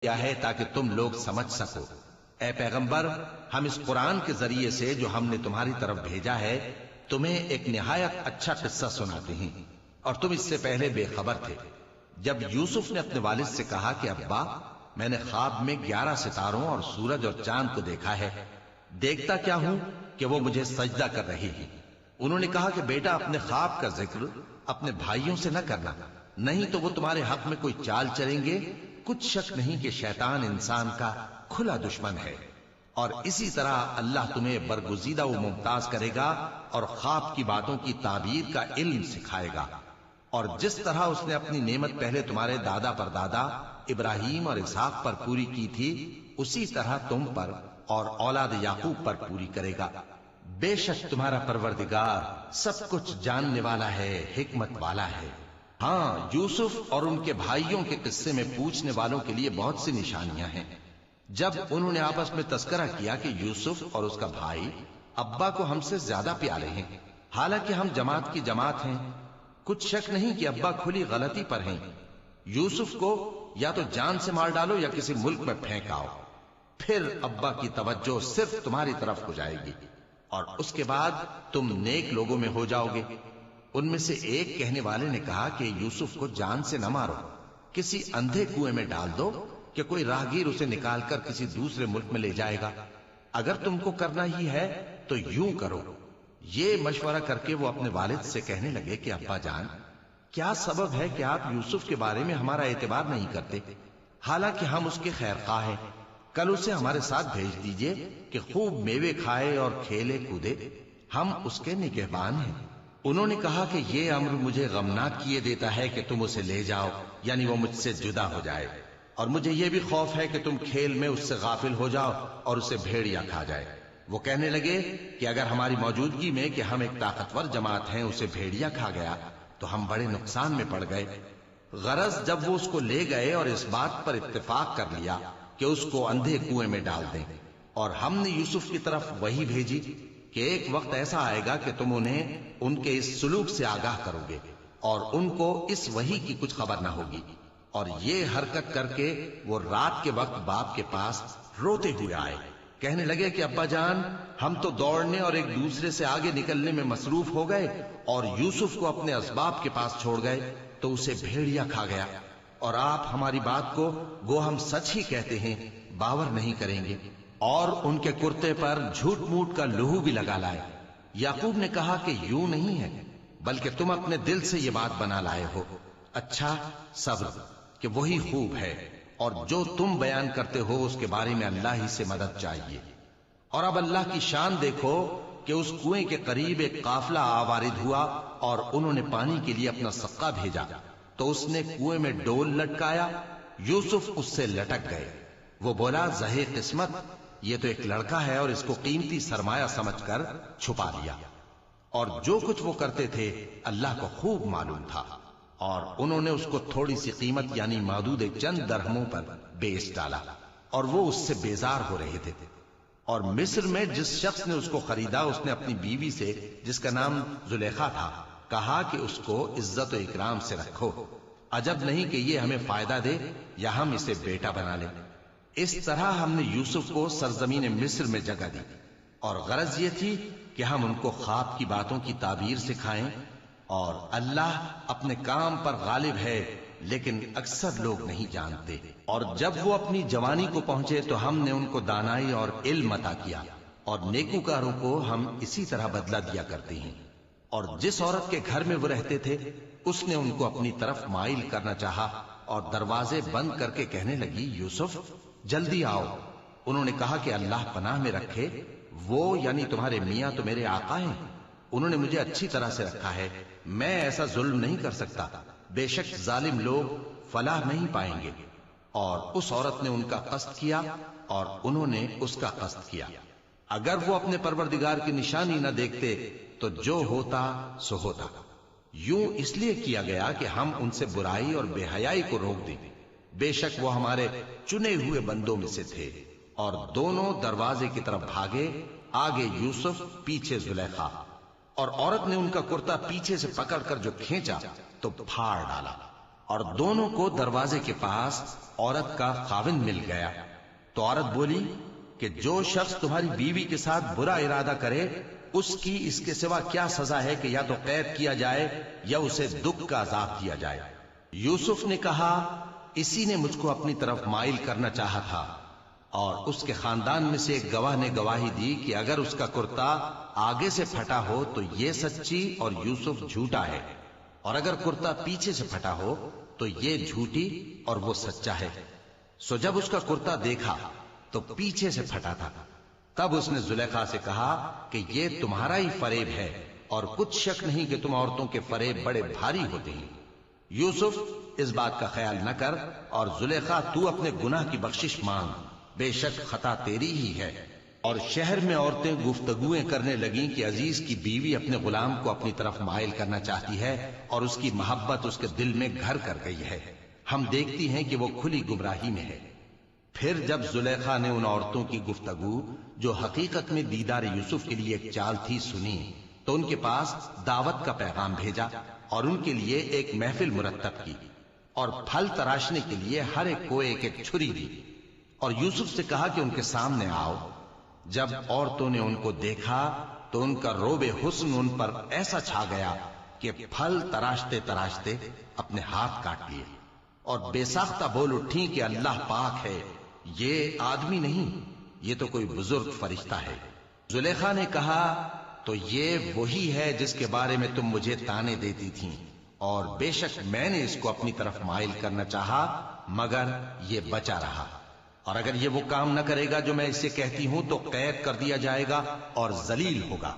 کیا ہے تاکہ تم لوگ سمجھ سکو۔ اے پیغمبر، ہم اس قرآن کے ذریعے سے جو ہم نے تمہاری طرف بھیجا ہے تمہیں ایک نہایت اچھا قصہ سناتے ہیں، اور تم اس سے پہلے بے خبر تھے۔ جب یوسف نے اپنے والد سے کہا کہ ابا، میں نے خواب میں 11 ستاروں اور سورج اور چاند کو دیکھا ہے، دیکھتا کیا ہوں کہ وہ مجھے سجدہ کر رہی ہیں۔ انہوں نے کہا کہ بیٹا، اپنے خواب کا ذکر اپنے بھائیوں سے نہ کرنا، نہیں تو وہ تمہارے حق میں کوئی چال چلیں گے۔ کچھ شک نہیں کہ شیطان انسان کا کھلا دشمن ہے، اور اسی طرح اللہ تمہیں برگزیدہ و ممتاز کرے گا اور خواب کی باتوں کی تعبیر کا علم سکھائے گا، اور جس طرح اس نے اپنی نعمت پہلے تمہارے دادا پر دادا ابراہیم اور اسحاق پر پوری کی تھی، اسی طرح تم پر اور اولاد یعقوب پر پوری کرے گا۔ بے شک تمہارا پروردگار سب کچھ جاننے والا ہے، حکمت والا ہے۔ ہاں، یوسف اور ان کے بھائیوں کے قصے میں پوچھنے والوں کے لیے بہت سی نشانیاں ہیں۔ جب انہوں نے آپس میں تذکرہ کیا کہ یوسف اور اس کا بھائی ابا کو ہم سے زیادہ پیارے ہیں، حالانکہ ہم جماعت کی جماعت ہیں، کچھ شک نہیں کہ ابا کھلی غلطی پر ہیں۔ یوسف کو یا تو جان سے مار ڈالو یا کسی ملک میں پھینک آؤ، پھر ابا کی توجہ صرف تمہاری طرف ہو جائے گی، اور اس کے بعد تم نیک لوگوں میں ہو جاؤ گے۔ ان میں سے ایک کہنے والے نے کہا کہ یوسف کو جان سے نہ مارو، کسی اندھے کنویں میں ڈال دو کہ کوئی راہگیر اسے نکال کر کسی دوسرے ملک میں لے جائے گا۔ اگر تم کو کرنا ہی ہے تو یوں کرو۔ یہ مشورہ کر کے وہ اپنے والد سے کہنے لگے کہ ابا جان، کیا سبب ہے کہ آپ یوسف کے بارے میں ہمارا اعتبار نہیں کرتے، حالانکہ ہم اس کے خیر خواہ ہیں؟ کل اسے ہمارے ساتھ بھیج دیجئے کہ خوب میوے کھائے اور کھیلے کودے، ہم اس کے نگہبان ہیں۔ انہوں نے کہا کہ یہ امر مجھے غمناک کیے دیتا ہے کہ تم اسے لے جاؤ، یعنی وہ مجھ سے جدا ہو جائے، اور مجھے یہ بھی خوف ہے کہ تم کھیل میں اس سے غافل ہو جاؤ اور اسے بھیڑیا کھا جائے۔ وہ کہنے لگے کہ اگر ہماری موجودگی میں کہ ہم ایک طاقتور جماعت ہیں اسے بھیڑیا کھا گیا تو ہم بڑے نقصان میں پڑ گئے۔ غرض جب وہ اس کو لے گئے اور اس بات پر اتفاق کر لیا کہ اس کو اندھے کنویں میں ڈال دیں، اور ہم نے یوسف کی طرف وحی بھیجی کہ ایک وقت ایسا آئے گا کہ تم انہیں ان کے اس سلوک سے آگاہ کرو گے، اور ان کو اس وحی کی کچھ خبر نہ ہوگی۔ اور یہ حرکت کر کے وہ رات کے وقت باپ کے پاس روتے ہوئے آئے، کہنے لگے کہ ابا جان، ہم تو دوڑنے اور ایک دوسرے سے آگے نکلنے میں مصروف ہو گئے اور یوسف کو اپنے اسباب کے پاس چھوڑ گئے تو اسے بھیڑیا کھا گیا، اور آپ ہماری بات کو گو ہم سچ ہی کہتے ہیں باور نہیں کریں گے، اور ان کے کرتے پر جھوٹ موٹ کا لہو بھی لگا لائے۔ یعقوب نے کہا کہ یوں نہیں ہے، بلکہ تم اپنے دل سے یہ بات بنا لائے ہو۔ اچھا، صبر کہ وہی خوب ہے، اور جو تم بیان کرتے ہو اس کے بارے میں اللہ ہی سے مدد چاہیے۔ اور اب اللہ کی شان دیکھو کہ اس کنویں کے قریب ایک قافلہ آوارد ہوا، اور انہوں نے پانی کے لیے اپنا سقا بھیجا تو اس نے کنویں میں ڈول لٹکایا، یوسف اس سے لٹک گئے۔ وہ بولا، زہے قسمت، یہ تو ایک لڑکا ہے، اور اس کو قیمتی سرمایہ سمجھ کر چھپا لیا۔ اور جو کچھ وہ کرتے تھے اللہ کو خوب معلوم تھا، اور انہوں نے اس کو تھوڑی سی قیمت یعنی معدود چند درہموں پر بیچ ڈالا، اور وہ اس سے بیزار ہو رہے تھے۔ اور مصر میں جس شخص نے اس کو خریدا، اس نے اپنی بیوی سے جس کا نام زلیخا تھا کہا کہ اس کو عزت و اکرام سے رکھو، عجب نہیں کہ یہ ہمیں فائدہ دے یا ہم اسے بیٹا بنا لیں۔ اس طرح ہم نے یوسف کو سرزمین مصر میں جگہ دی، اور غرض یہ تھی کہ ہم ان کو خواب کی باتوں کی تعبیر سکھائیں، اور اللہ اپنے کام پر غالب ہے لیکن اکثر لوگ نہیں جانتے۔ اور جب وہ اپنی جوانی کو پہنچے تو ہم نے ان کو دانائی اور علم عطا کیا، اور نیکوکاروں کو ہم اسی طرح بدلہ دیا کرتے ہیں۔ اور جس عورت کے گھر میں وہ رہتے تھے اس نے ان کو اپنی طرف مائل کرنا چاہا، اور دروازے بند کر کے کہنے لگی، یوسف جلدی آؤ۔ انہوں نے کہا کہ اللہ پناہ میں رکھے، وہ یعنی تمہارے میاں تو میرے آقا ہیں، انہوں نے مجھے اچھی طرح سے رکھا ہے، میں ایسا ظلم نہیں کر سکتا، بے شک ظالم لوگ فلاح نہیں پائیں گے۔ اور اس عورت نے ان کا قصد کیا اور انہوں نے اس کا قصد کیا۔ اگر وہ اپنے پروردگار کی نشانی نہ دیکھتے تو جو ہوتا سو ہوتا۔ یوں اس لیے کیا گیا کہ ہم ان سے برائی اور بے حیائی کو روک دیں، بے شک وہ ہمارے چنے ہوئے بندوں میں سے تھے۔ اور دونوں دروازے کی طرف بھاگے، آگے یوسف پیچھے زلیخا، اور عورت نے ان کا کرتا پیچھے سے پکڑ کر جو کھینچا تو پھاڑ ڈالا، اور دونوں کو دروازے کے پاس عورت کا خاوند مل گیا تو عورت بولی کہ جو شخص تمہاری بیوی کے ساتھ برا ارادہ کرے اس کی اس کے سوا کیا سزا ہے کہ یا تو قید کیا جائے یا اسے دکھ کا عذاب دیا جائے۔ یوسف نے کہا اسی نے مجھ کو اپنی طرف مائل کرنا چاہا تھا، اور اس کے خاندان میں سے ایک گواہ نے گواہی دی کہ اگر اس کا کرتا آگے سے پھٹا ہو تو یہ سچی اور یوسف جھوٹا ہے، اور اگر کرتا پیچھے سے پھٹا ہو تو یہ جھوٹی اور وہ سچا ہے۔ سو جب اس کا کرتا دیکھا تو پیچھے سے پھٹا تھا، تب اس نے زلیخا سے کہا کہ یہ تمہارا ہی فریب ہے، اور کچھ شک نہیں کہ تم عورتوں کے فریب بڑے بھاری ہوتے ہیں۔ یوسف اس بات کا خیال نہ کر، اور زلیخا تو اپنے گناہ کی بخشش مانگ، بے شک خطا تیری ہی ہے۔ اور شہر میں عورتیں گفتگویں کرنے لگیں کہ عزیز کی بیوی اپنے غلام کو اپنی طرف مائل کرنا چاہتی ہے اور اس کی محبت اس کے دل میں گھر کر گئی ہے، ہم دیکھتی ہیں کہ وہ کھلی گمراہی میں ہے۔ پھر جب زلیخا نے ان عورتوں کی گفتگو جو حقیقت میں دیدار یوسف کے لیے ایک چال تھی سنی تو ان کے پاس دعوت کا پیغام بھیجا اور ان کے لیے ایک محفل مرتب کی، اور پھل تراشنے کے لیے ہر ایک کو ایک ایک چھری دی، اور یوسف سے کہا کہ ان کے سامنے آؤ۔ جب عورتوں نے ان کو دیکھا تو ان کا روب حسن ان پر ایسا چھا گیا کہ پھل تراشتے تراشتے اپنے ہاتھ کاٹ لیے، اور بے ساختہ بول اٹھی کہ اللہ پاک ہے، یہ آدمی نہیں، یہ تو کوئی بزرگ فرشتہ ہے۔ زلیخا نے کہا تو یہ وہی ہے جس کے بارے میں تم مجھے تانے دیتی تھیں، اور بے شک میں نے اس کو اپنی طرف مائل کرنا چاہا مگر یہ بچا رہا، اور اگر یہ وہ کام نہ کرے گا جو میں اسے کہتی ہوں تو قید کر دیا جائے گا اور ذلیل ہوگا۔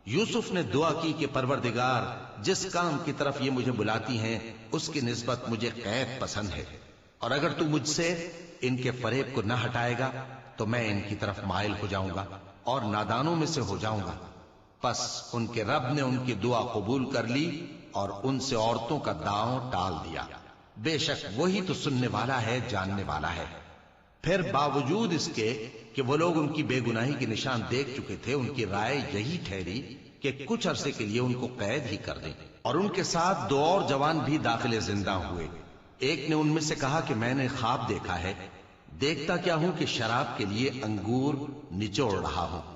یوسف نے دعا کی کہ پروردگار، جس کام کی طرف یہ مجھے بلاتی ہیں اس کی نسبت مجھے قید پسند ہے، اور اگر تو مجھ سے ان کے فریب کو نہ ہٹائے گا تو میں ان کی طرف مائل ہو جاؤں گا اور نادانوں میں سے ہو جاؤں گا۔ پس ان کے رب نے ان کی دعا قبول کر لی اور ان سے عورتوں کا داؤں ٹال دیا، بے شک وہی تو سننے والا ہے، جاننے والا ہے۔ پھر باوجود اس کے کہ وہ لوگ ان کی بے گناہی کے نشان دیکھ چکے تھے، ان کی رائے یہی ٹھہری کہ کچھ عرصے کے لیے ان کو قید ہی کر دیں، اور ان کے ساتھ دو اور جوان بھی داخل زندہ ہوئے۔ ایک نے ان میں سے کہا کہ میں نے خواب دیکھا ہے، دیکھتا کیا ہوں کہ شراب کے لیے انگور نچوڑ رہا ہوں۔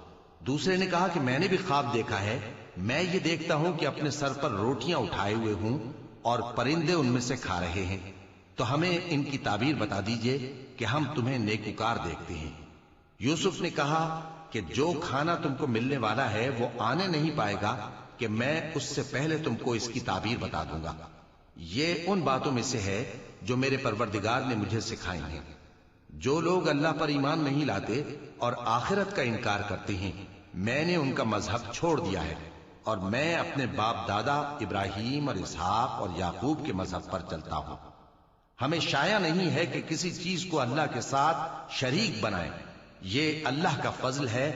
دوسرے نے کہا کہ میں نے بھی خواب دیکھا ہے، میں یہ دیکھتا ہوں کہ اپنے سر پر روٹیاں اٹھائے ہوئے ہوں اور پرندے ان میں سے کھا رہے ہیں، تو ہمیں ان کی تعبیر بتا دیجئے کہ ہم تمہیں نیکوکار دیکھتے ہیں۔ یوسف نے کہا کہ جو کھانا تم کو ملنے والا ہے وہ آنے نہیں پائے گا کہ میں اس سے پہلے تم کو اس کی تعبیر بتا دوں گا۔ یہ ان باتوں میں سے ہے جو میرے پروردگار نے مجھے سکھائی ہیں۔ جو لوگ اللہ پر ایمان نہیں لاتے اور آخرت کا انکار کرتے ہیں، میں نے ان کا مذہب چھوڑ دیا ہے، اور میں اپنے باپ دادا ابراہیم اور اسحاق اور یعقوب کے مذہب پر چلتا ہوں۔ ہمیں شایع نہیں ہے کہ کسی چیز کو اللہ کے ساتھ شریک بنائیں، یہ اللہ کا فضل ہے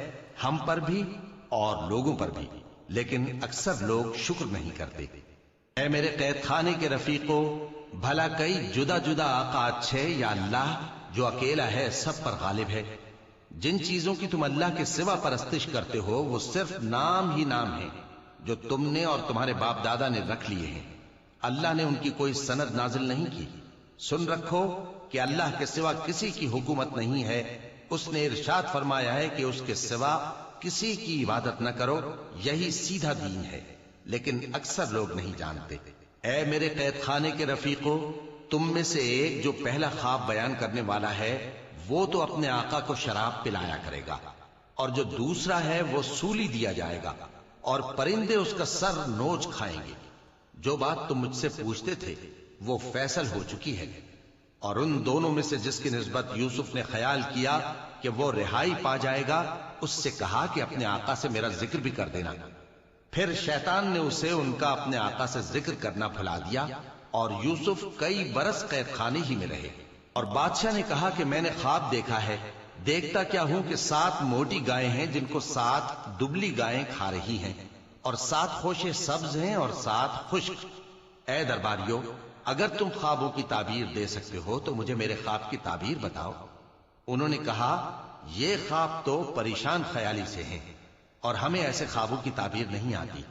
ہم پر بھی اور لوگوں پر بھی، لیکن اکثر لوگ شکر نہیں کرتے۔ اے میرے قید خانے کے رفیقو، بھلا کئی جدا جدا آقا اچھے یا اللہ جو اکیلا ہے سب پر غالب ہے؟ جن چیزوں کی تم اللہ کے سوا پرستش کرتے ہو وہ صرف نام ہی نام ہیں جو تم نے اور تمہارے باپ دادا نے رکھ لیے ہیں، اللہ نے ان کی کوئی سند نازل نہیں کی۔ سن رکھو کہ اللہ کے سوا کسی کی حکومت نہیں ہے، اس نے ارشاد فرمایا ہے کہ اس کے سوا کسی کی عبادت نہ کرو، یہی سیدھا دین ہے، لیکن اکثر لوگ نہیں جانتے۔ اے میرے قید خانے کے رفیقو، تم میں سے ایک جو پہلا خواب بیان کرنے والا ہے وہ تو اپنے آقا کو شراب پلایا کرے گا، اور جو دوسرا ہے وہ سولی دیا جائے گا، اور پرندے اس کا سر نوچ کھائیں گے۔ جو بات تم مجھ سے پوچھتے تھے وہ فیصل ہو چکی ہے، اور ان دونوں میں سے جس کی نسبت یوسف نے خیال کیا کہ وہ رہائی پا جائے گا، اس سے کہا کہ اپنے آقا سے میرا ذکر بھی کر دینا۔ پھر شیطان نے اسے ان کا اپنے آقا سے ذکر کرنا بھلا دیا، اور یوسف کئی برس قید خانے ہی میں رہے۔ اور بادشاہ نے کہا کہ میں نے خواب دیکھا ہے، دیکھتا کیا ہوں کہ 7 موٹی گائیں ہیں جن کو 7 دبلی گائیں کھا رہی ہیں، اور 7 خوشے سبز ہیں اور 7 خشک۔ اے درباریو، اگر تم خوابوں کی تعبیر دے سکتے ہو تو مجھے میرے خواب کی تعبیر بتاؤ۔ انہوں نے کہا یہ خواب تو پریشان خیالی سے ہیں، اور ہمیں ایسے خوابوں کی تعبیر نہیں آتی۔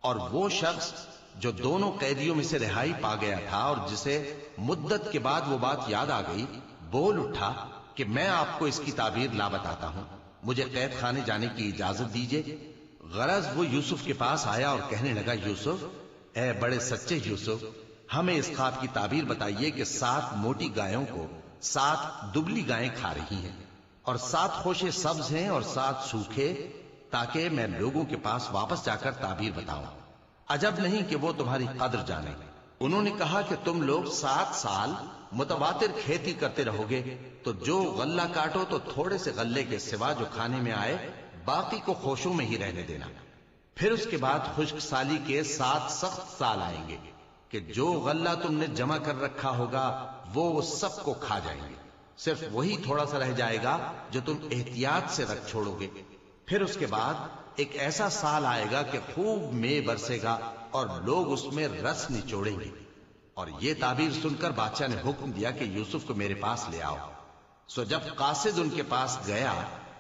اور وہ شخص جو دونوں قیدیوں میں سے رہائی پا گیا تھا اور جسے مدت کے بعد وہ بات یاد آ گئی، بول اٹھا کہ میں آپ کو اس کی تعبیر لا بتاتا ہوں، مجھے قید خانے جانے کی اجازت دیجیے۔ غرض وہ یوسف کے پاس آیا اور کہنے لگا، یوسف، اے بڑے سچے یوسف، ہمیں اس خواب کی تعبیر بتائیے کہ 7 موٹی گایوں کو 7 دبلی گائیں کھا رہی ہیں، اور 7 خوشے سبز ہیں اور 7 سوکھے، تاکہ میں لوگوں کے پاس واپس جا کر تعبیر بتاؤں۔ عجب نہیں کہ وہ تمہاری قدر جانے۔ انہوں نے کہا کہ تم لوگ 7 سال متواتر کھیتی کرتے رہو گے، تو جو غلہ کاٹو تو تھوڑے سے غلے کے سوا جو کھانے میں آئے باقی کو خوشوں میں ہی رہنے دینا۔ پھر اس کے بعد خشک سالی کے 7 سخت سال آئیں گے کہ جو غلہ تم نے جمع کر رکھا ہوگا وہ سب کو کھا جائیں گے، صرف وہی تھوڑا سا رہ جائے گا جو تم احتیاط سے رکھ چھوڑو گے۔ پھر اس کے بعد ایک ایسا سال آئے گا کہ خوب مے برسے گا اور لوگ اس میں رس نچوڑیں گے۔ اور یہ تعبیر سن کر بادشاہ نے حکم دیا کہ یوسف کو میرے پاس لے آؤ۔ سو جب قاصد ان کے پاس گیا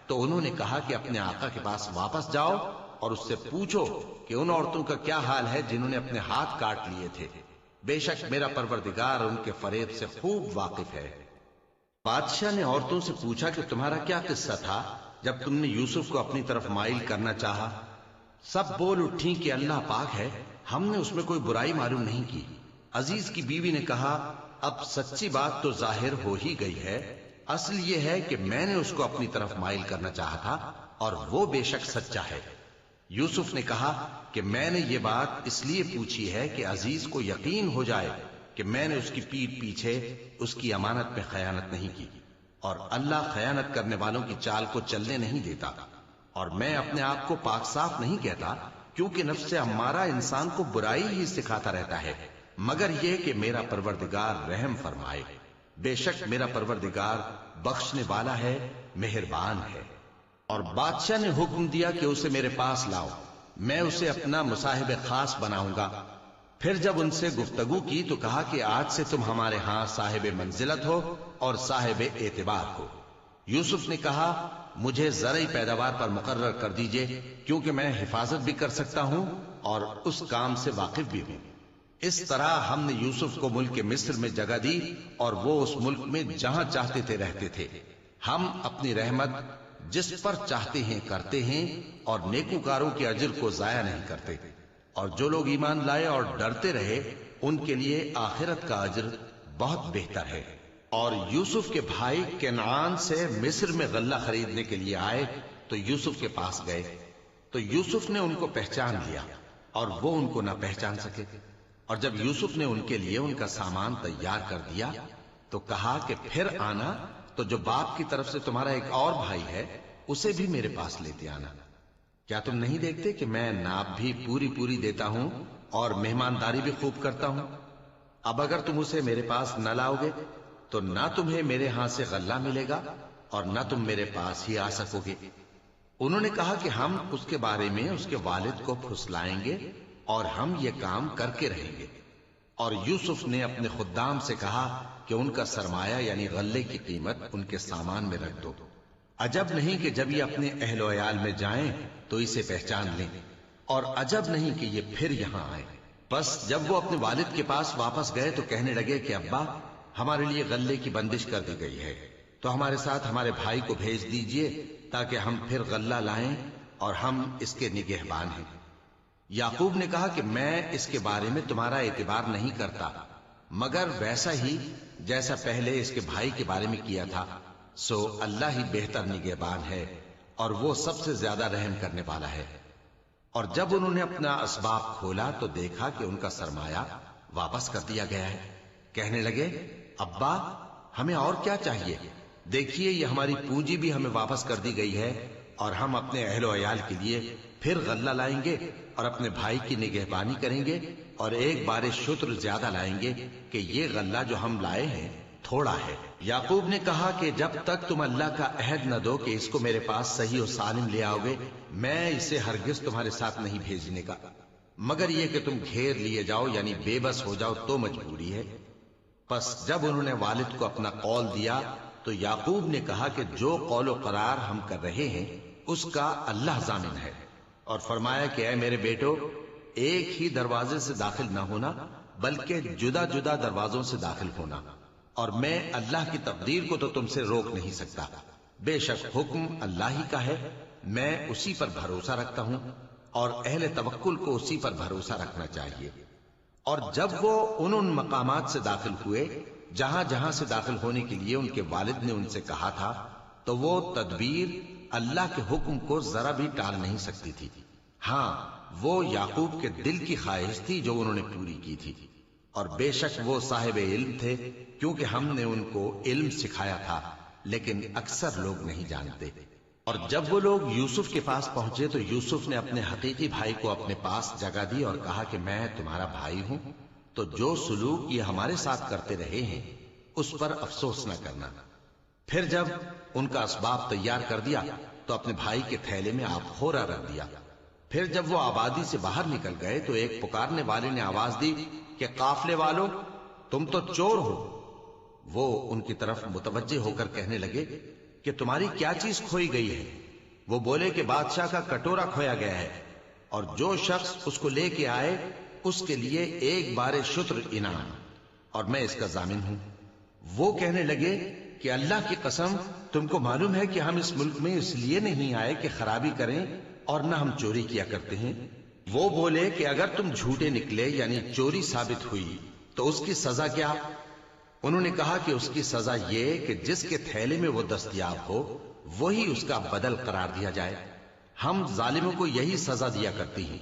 تو انہوں نے کہا کہ اپنے آقا کے پاس واپس جاؤ اور اس سے پوچھو کہ ان عورتوں کا کیا حال ہے جنہوں نے اپنے ہاتھ کاٹ لیے تھے، بے شک میرا پروردگار ان کے فریب سے خوب واقف ہے۔ بادشاہ نے عورتوں سے پوچھا کہ تمہارا کیا قصہ تھا جب تم نے یوسف کو اپنی طرف مائل کرنا چاہا؟ سب بول اٹھیں کہ اللہ پاک ہے، ہم نے اس میں کوئی برائی معلوم نہیں کی۔ عزیز کی بیوی نے کہا، اب سچی بات تو ظاہر ہو ہی گئی ہے، اصل یہ ہے کہ میں نے اس کو اپنی طرف مائل کرنا چاہا تھا اور وہ بے شک سچا ہے۔ یوسف نے کہا کہ میں نے یہ بات اس لیے پوچھی ہے کہ عزیز کو یقین ہو جائے کہ میں نے اس کی پیٹھ پیچھے اس کی امانت میں خیانت نہیں کی، اور اللہ خیانت کرنے والوں کی چال کو چلنے نہیں دیتا۔ اور میں اپنے آپ کو پاک صاف نہیں کہتا، کیونکہ نفس ہمارا انسان کو برائی ہی سکھاتا رہتا ہے، مگر یہ کہ میرا پروردگار رحم فرمائے، بے شک میرا پروردگار بخشنے والا ہے، مہربان ہے۔ اور بادشاہ نے حکم دیا کہ اسے میرے پاس لاؤ، میں اسے اپنا مصاحب خاص بناؤں گا۔ پھر جب ان سے گفتگو کی تو کہا کہ آج سے تم ہمارے ہاں صاحب منزلت ہو اور صاحب اعتبار ہو۔ یوسف نے کہا، مجھے زرعی پیداوار پر مقرر کر دیجئے، کیونکہ میں حفاظت بھی کر سکتا ہوں اور اس کام سے واقف بھی ہوں۔ اس طرح ہم نے یوسف کو ملک مصر میں جگہ دی اور وہ اس ملک میں جہاں چاہتے تھے رہتے تھے۔ ہم اپنی رحمت جس پر چاہتے ہیں کرتے ہیں اور نیکوکاروں کے اجر کو ضائع نہیں کرتے، اور جو لوگ ایمان لائے اور ڈرتے رہے ان کے لیے آخرت کا اجر بہت بہتر ہے۔ اور یوسف کے بھائی کنعان سے مصر میں غلہ خریدنے کے لیے آئے تو یوسف کے پاس گئے، تو یوسف نے ان کو پہچان لیا اور وہ ان کو نہ پہچان سکے۔ اور جب یوسف نے ان کے لیے ان کا سامان تیار کر دیا تو کہا کہ پھر آنا تو جو باپ کی طرف سے تمہارا ایک اور بھائی ہے اسے بھی میرے پاس لیتے آنا۔ کیا تم نہیں دیکھتے کہ میں ناپ بھی پوری دیتا ہوں اور مہمانداری بھی خوب کرتا ہوں؟ اب اگر تم اسے میرے پاس نہ لاؤ گے تو نہ تمہیں میرے ہاں سے غلہ ملے گا اور نہ تم میرے پاس ہی آ سکو گے۔ انہوں نے کہا کہ ہم اس کے بارے میں اس کے والد کو پھسلائیں گے اور ہم یہ کام کر کے رہیں گے۔ اور یوسف نے اپنے خدام سے کہا کہ ان کا سرمایہ یعنی غلے کی قیمت ان کے سامان میں رکھ دو۔ عجب نہیں کہ جب یہ اپنے اہل و عیال میں جائیں تو اسے پہچان لیں، اور عجب نہیں کہ یہ پھر یہاں آئے۔ بس جب وہ اپنے والد کے پاس واپس گئے تو کہنے لگے کہ ابا، ہمارے لیے غلے کی بندش کر دی گئی ہے، تو ہمارے ساتھ ہمارے بھائی کو بھیج دیجئے تاکہ ہم پھر غلہ لائیں اور ہم اس کے نگہبان ہیں۔ یعقوب نے کہا کہ میں اس کے بارے میں تمہارا اعتبار نہیں کرتا، مگر ویسا ہی جیسا پہلے اس کے بھائی کے بارے میں کیا تھا، سو اللہ ہی بہتر نگہبان ہے اور وہ سب سے زیادہ رحم کرنے والا ہے۔ اور جب انہوں نے اپنا اسباب کھولا تو دیکھا کہ ان کا سرمایہ واپس کر دیا گیا ہے۔ کہنے لگے، ابا ہمیں اور کیا چاہیے؟ دیکھیے یہ ہماری پونجی بھی ہمیں واپس کر دی گئی ہے، اور ہم اپنے اہل و عیال کے لیے پھر غلہ لائیں گے اور اپنے بھائی کی نگہبانی کریں گے، اور ایک بار شتر زیادہ لائیں گے کہ یہ غلہ جو ہم لائے ہیں تھوڑا ہے۔ یعقوب نے کہا کہ جب تک تم اللہ کا عہد نہ دو کہ اس کو میرے پاس صحیح و سالم لے آؤ گے، میں اسے ہرگز تمہارے ساتھ نہیں بھیجنے کا، مگر یہ کہ تم گھیر لیے جاؤ یعنی بے بس ہو جاؤ تو مجبوری ہے۔ پس جب انہوں نے والد کو اپنا قول دیا تو یعقوب نے کہا کہ جو قول و قرار ہم کر رہے ہیں اس کا اللہ ضامن ہے، اور فرمایا کہ اے میرے بیٹو، ایک ہی دروازے سے داخل نہ ہونا بلکہ جدا جدا دروازوں سے داخل ہونا، اور میں اللہ کی تقدیر کو تو تم سے روک نہیں سکتا، بے شک حکم اللہ ہی کا ہے، میں اسی پر بھروسہ رکھتا ہوں اور اہل توکل کو اسی پر بھروسہ رکھنا چاہیے۔ اور جب وہ ان مقامات سے داخل ہوئے جہاں جہاں سے داخل ہونے کے لیے ان کے والد نے ان سے کہا تھا، تو وہ تدبیر اللہ کے حکم کو ذرا بھی ٹال نہیں سکتی تھی۔ ہاں، وہ یعقوب کے دل کی خواہش تھی جو انہوں نے پوری کی تھی، اور بے شک وہ صاحب علم تھے، کیونکہ ہم نے ان کو علم سکھایا تھا، لیکن اکثر لوگ نہیں جانتے۔ اور جب وہ لوگ یوسف کے پاس پہنچے تو یوسف نے اپنے حقیقی بھائی کو اپنے پاس جگہ دی اور کہا کہ میں تمہارا بھائی ہوں، تو جو سلوک یہ ہمارے ساتھ کرتے رہے ہیں اس پر افسوس نہ کرنا۔ پھر جب ان کا اسباب تیار کر دیا تو اپنے بھائی کے تھیلے میں آپ خورا رکھ دیا۔ پھر جب وہ آبادی سے باہر نکل گئے تو ایک پکارنے والے نے آواز دی کہ قافلے والو، تم تو چور ہو۔ وہ ان کی طرف متوجہ ہو کر کہنے لگے کہ تمہاری کیا چیز کھوئی گئی ہے؟ وہ بولے کہ بادشاہ کا کٹورا کھویا گیا ہے، اور جو شخص اس کو لے کے آئے اس کے لیے ایک بار شتر انعام، اور میں اس کا ضامن ہوں۔ وہ کہنے لگے کہ اللہ کی قسم، تم کو معلوم ہے کہ ہم اس ملک میں اس لیے نہیں آئے کہ خرابی کریں اور نہ ہم چوری کیا کرتے ہیں۔ وہ بولے کہ اگر تم جھوٹے نکلے یعنی چوری ثابت ہوئی تو اس کی سزا کیا؟ انہوں نے کہا کہ اس کی سزا یہ کہ جس کے تھیلے میں وہ دستیاب ہو وہی اس کا بدل قرار دیا جائے، ہم ظالموں کو یہی سزا دیا کرتی ہیں۔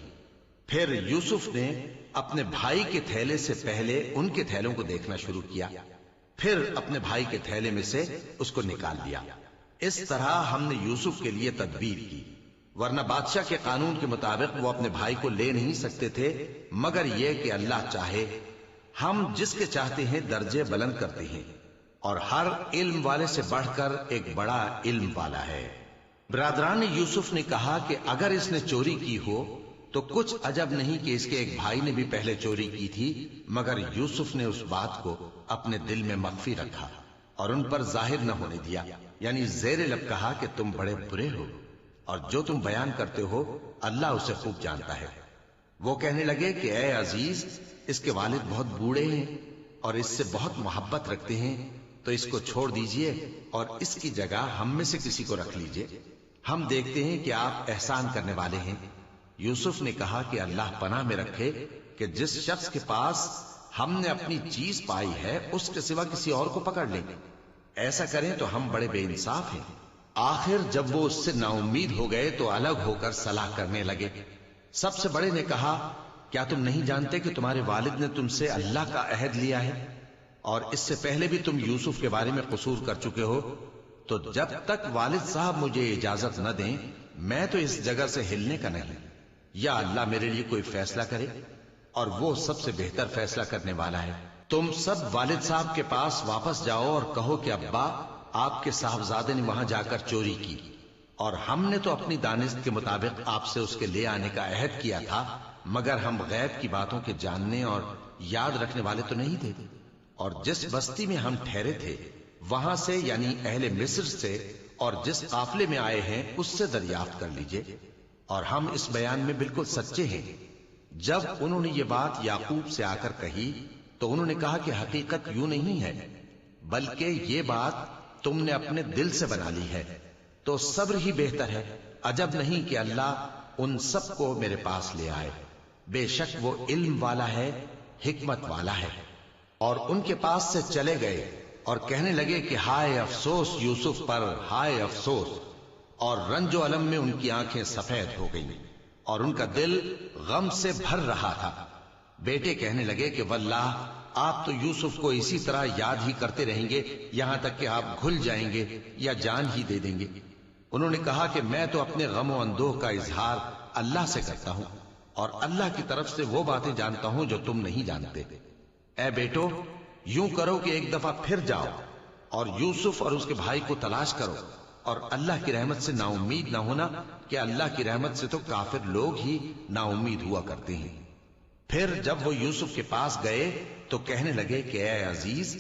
پھر یوسف نے اپنے بھائی کے تھیلے سے پہلے ان کے تھیلوں کو دیکھنا شروع کیا، پھر اپنے بھائی کے تھیلے میں سے اس کو نکال لیا۔ اس طرح ہم نے یوسف کے لیے تدبیر کی، ورنہ بادشاہ کے قانون کے مطابق وہ اپنے بھائی کو لے نہیں سکتے تھے، مگر یہ کہ اللہ چاہے۔ ہم جس کے چاہتے ہیں درجے بلند کرتے ہیں، اور ہر علم والے سے بڑھ کر ایک بڑا علم والا ہے۔ برادران یوسف نے کہا کہ اگر اس نے چوری کی ہو تو کچھ عجب نہیں کہ اس کے ایک بھائی نے بھی پہلے چوری کی تھی، مگر یوسف نے اس بات کو اپنے دل میں مخفی رکھا اور ان پر ظاہر نہ ہونے دیا، یعنی زیر لب کہا کہ تم بڑے برے ہو، اور جو تم بیان کرتے ہو اللہ اسے خوب جانتا ہے۔ وہ کہنے لگے کہ اے عزیز، اس کے والد بہت بوڑھے ہیں اور اس سے بہت محبت رکھتے ہیں، تو اس کو چھوڑ دیجئے اور اس کی جگہ ہم میں سے کسی کو رکھ لیجئے، ہم دیکھتے ہیں کہ آپ احسان کرنے والے ہیں۔ یوسف نے کہا کہ اللہ پناہ میں رکھے کہ جس شخص کے پاس ہم نے اپنی چیز پائی ہے اس کے سوا کسی اور کو پکڑ لیں، ایسا کریں تو ہم بڑے بے انصاف ہیں۔ آخر جب وہ اس سے نا امید ہو گئے تو الگ ہو کر صلاح کرنے لگے۔ سب سے بڑے نے کہا، کیا تم نہیں جانتے کہ تمہارے والد نے تم سے اللہ کا عہد لیا ہے، اور اس سے پہلے بھی تم یوسف کے بارے میں قصور کر چکے ہو؟ تو جب تک والد صاحب مجھے اجازت نہ دیں میں تو اس جگہ سے ہلنے کا نہیں، یا اللہ میرے لیے کوئی فیصلہ کرے، اور وہ سب سے بہتر فیصلہ کرنے والا ہے۔ تم سب والد صاحب کے پاس واپس جاؤ اور کہو کہ ابا، آپ کے صاحبزادے نے وہاں جا کر چوری کی، اور ہم نے تو اپنی دانست کے مطابق آپ سے اس کے لے آنے کا عہد کیا تھا، مگر ہم غیب کی باتوں کے جاننے اور یاد رکھنے والے تو نہیں تھے، اور جس بستی میں ہم ٹھہرے تھے وہاں سے یعنی اہل مصر سے اور جس قافلے میں آئے ہیں اس سے دریافت کر لیجئے، اور ہم اس بیان میں بالکل سچے ہیں۔ جب انہوں نے یہ بات یعقوب سے آ کر کہی تو انہوں نے کہا کہ حقیقت یوں نہیں ہے، بلکہ یہ بات تم نے اپنے دل سے بنا لی ہے، تو صبر ہی بہتر ہے۔ عجب نہیں کہ اللہ ان سب کو میرے پاس لے آئے، بے شک وہ علم والا ہے، حکمت والا ہے۔ اور ان کے پاس سے چلے گئے اور کہنے لگے کہ ہائے افسوس یوسف پر، ہائے افسوس، اور رنج و الم میں ان کی آنکھیں سفید ہو گئیں اور ان کا دل غم سے بھر رہا تھا۔ بیٹے کہنے لگے کہ واللہ آپ تو یوسف کو اسی طرح یاد ہی کرتے رہیں گے یہاں تک کہ آپ گھل جائیں گے یا جان ہی دے دیں گے۔ انہوں نے کہا کہ میں تو اپنے غم و اندوہ کا اظہار اللہ سے کرتا ہوں، اور اللہ کی طرف سے وہ باتیں جانتا ہوں جو تم نہیں جانتے۔ اے بیٹو، یوں کرو کہ ایک دفعہ پھر جاؤ اور یوسف اور اس کے بھائی کو تلاش کرو، اور اللہ کی رحمت سے نا امید نہ ہونا کہ اللہ کی رحمت سے تو کافر لوگ ہی نا امید ہوا کرتے ہیں۔ پھر جب وہ یوسف کے پاس گئے تو کہنے لگے کہ اے عزیز،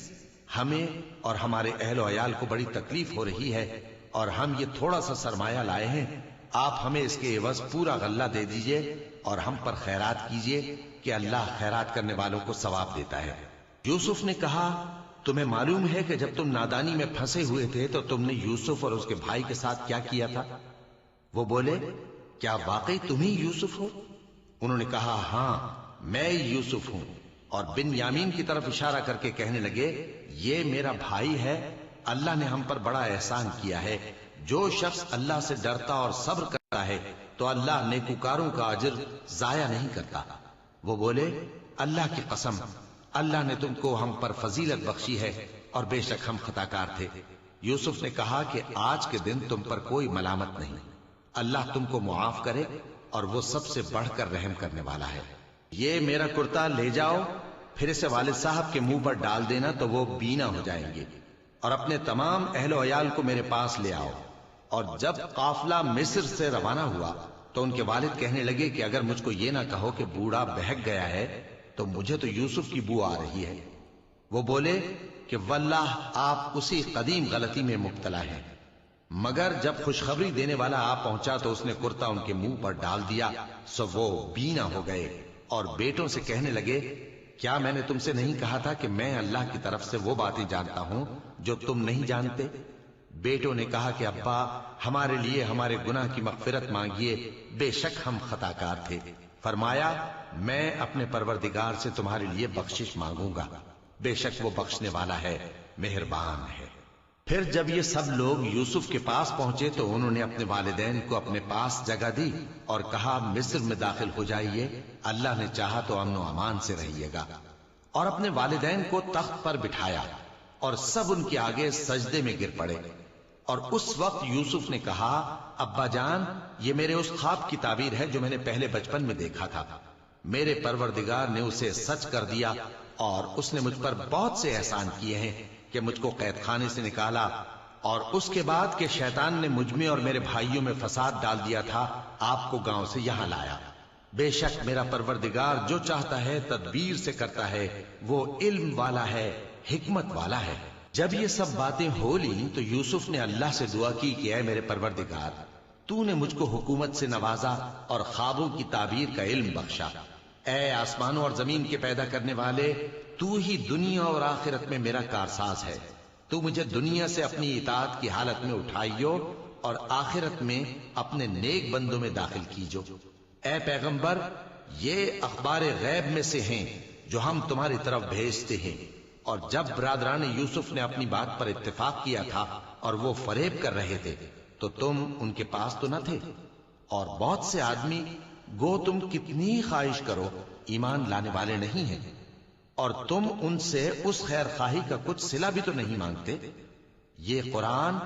ہمیں اور ہمارے اہل و عیال کو بڑی تکلیف ہو رہی ہے، اور ہم یہ تھوڑا سا سرمایہ لائے ہیں، آپ ہمیں اس کے عوض پورا غلہ دے دیجئے اور ہم پر خیرات کیجئے کہ اللہ خیرات کرنے والوں کو ثواب دیتا ہے۔ یوسف نے کہا تمہیں معلوم ہے کہ جب تم نادانی میں پھنسے ہوئے تھے تو تم نے یوسف اور اس کے بھائی کے ساتھ کیا کیا تھا؟ وہ بولے کیا واقعی تم ہی یوسف ہو؟ انہوں نے کہا ہاں میں یوسف ہوں، اور بن یامین کی طرف اشارہ کر کے کہنے لگے یہ میرا بھائی ہے، اللہ نے ہم پر بڑا احسان کیا ہے۔ جو شخص اللہ سے ڈرتا اور صبر کرتا ہے تو اللہ نیکوکاروں کا اجر ضائع نہیں کرتا۔ وہ بولے اللہ کی قسم اللہ نے تم کو ہم پر فضیلت بخشی ہے اور بے شک ہم خطا کار تھے۔ یوسف نے کہا کہ آج کے دن تم پر کوئی ملامت نہیں، اللہ تم کو معاف کرے اور وہ سب سے بڑھ کر رحم کرنے والا ہے۔ یہ میرا کرتا لے جاؤ، پھر اسے والد صاحب کے منہ پر ڈال دینا تو وہ بینا ہو جائیں گے، اور اپنے تمام اہل و عیال کو میرے پاس لے آؤ۔ اور جب قافلہ مصر سے روانہ ہوا تو ان کے والد کہنے لگے کہ اگر مجھ کو یہ نہ کہو کہ بوڑھا بہک گیا ہے تو مجھے تو یوسف کی بو آ رہی ہے۔ وہ بولے کہ واللہ آپ اسی قدیم غلطی میں مبتلا ہیں۔ مگر جب خوشخبری دینے والا آ پہنچا تو اس نے کرتا ان کے منہ پر ڈال دیا، سو وہ بینا ہو گئے اور بیٹوں سے کہنے لگے کیا میں نے تم سے نہیں کہا تھا کہ میں اللہ کی طرف سے وہ باتیں جانتا ہوں جو تم نہیں جانتے؟ بیٹوں نے کہا کہ ابا ہمارے لیے ہمارے گناہ کی مغفرت مانگیے، بے شک ہم خطا کار تھے۔ فرمایا میں اپنے پروردگار سے تمہارے لیے بخشش مانگوں گا، بے شک وہ بخشنے والا ہے، مہربان ہے۔ پھر جب یہ سب لوگ یوسف کے پاس پہنچے تو انہوں نے اپنے والدین کو اپنے پاس جگہ دی اور کہا مصر میں داخل ہو جائیے، اللہ نے چاہا تو امن و امان سے رہیے گا۔ اور اپنے والدین کو تخت پر بٹھایا اور سب ان کے آگے سجدے میں گر پڑے۔ اور اس وقت یوسف نے کہا ابا جان یہ میرے اس خواب کی تعبیر ہے جو میں نے پہلے بچپن میں دیکھا تھا، میرے پروردگار نے اسے سچ کر دیا اور اس نے مجھ پر بہت سے احسان کیے ہیں کہ مجھ کو قید خانے سے نکالا، اور اس کے بعد کہ شیطان نے مجھ میں اور میرے بھائیوں میں فساد ڈال دیا تھا آپ کو گاؤں سے یہاں لایا۔ بے شک میرا پروردگار جو چاہتا ہے تدبیر سے کرتا ہے، وہ علم والا ہے، حکمت والا ہے۔ جب یہ سب باتیں ہو لیں تو یوسف نے اللہ سے دعا کی کہ اے میرے پروردگار تو نے مجھ کو حکومت سے نوازا اور خوابوں کی تعبیر کا علم بخشا۔ اے آسمانوں اور زمین کے پیدا کرنے والے تو ہی دنیا اور آخرت میں میرا کارساز ہے، تو مجھے دنیا سے اپنی اطاعت کی حالت میں اٹھائیو اور آخرت میں اپنے نیک بندوں میں داخل کیجو۔ اے پیغمبر یہ اخبار غیب میں سے ہیں جو ہم تمہاری طرف بھیجتے ہیں۔ اور جب برادران یوسف نے اپنی بات پر اتفاق کیا تھا اور وہ فریب کر رہے تھے تو تم ان کے پاس تو نہ تھے، اور بہت سے آدمی گو تم کتنی خواہش کرو ایمان لانے والے نہیں ہیں، اور تم ان سے اس خیر خواہی کا کچھ صلہ بھی تو نہیں مانگتے۔ یہ قرآن